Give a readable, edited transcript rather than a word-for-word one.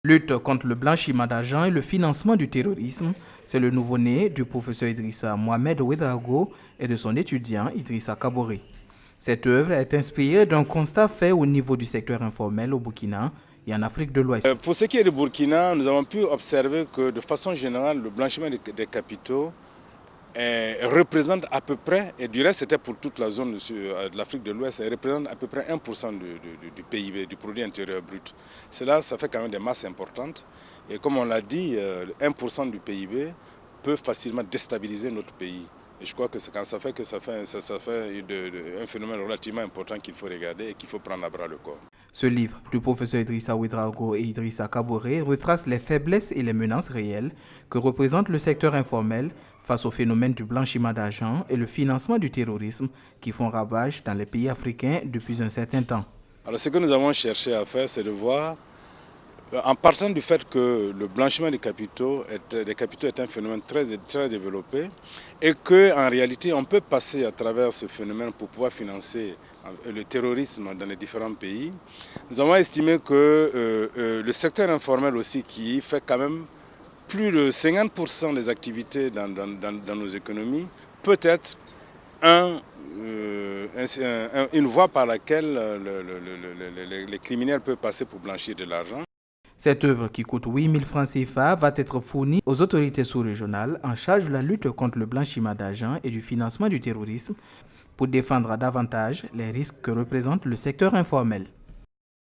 Lutte contre le blanchiment d'argent et le financement du terrorisme, c'est le nouveau-né du professeur Idrissa Mohamed Ouedraogo et de son étudiant Idrissa Kaboré. Cette œuvre est inspirée d'un constat fait au niveau du secteur informel au Burkina et en Afrique de l'Ouest. Pour ce qui est du Burkina, nous avons pu observer que de façon générale, le blanchiment des capitaux représente à peu près, et du reste c'était pour toute la zone de l'Afrique de l'Ouest, représente à peu près 1% du PIB, du produit intérieur brut. Cela, ça fait quand même des masses importantes. Et comme on l'a dit, 1% du PIB peut facilement déstabiliser notre pays. Et je crois que ça fait un phénomène relativement important qu'il faut regarder et qu'il faut prendre à bras le corps. Ce livre du professeur Idrissa Ouedraogo et Idrissa Kaboré retrace les faiblesses et les menaces réelles que représente le secteur informel face au phénomène du blanchiment d'argent et le financement du terrorisme qui font ravage dans les pays africains depuis un certain temps. Alors ce que nous avons cherché à faire, c'est de voir, en partant du fait que le blanchiment des capitaux est un phénomène très développé et qu'en réalité on peut passer à travers ce phénomène pour pouvoir financer le terrorisme dans les différents pays, nous avons estimé que le secteur informel aussi, qui fait quand même plus de 50% des activités dans nos économies, peut être une voie par laquelle les criminels peuvent passer pour blanchir de l'argent. Cette œuvre, qui coûte 8 000 francs CFA, va être fournie aux autorités sous-régionales en charge de la lutte contre le blanchiment d'argent et du financement du terrorisme pour défendre davantage les risques que représente le secteur informel.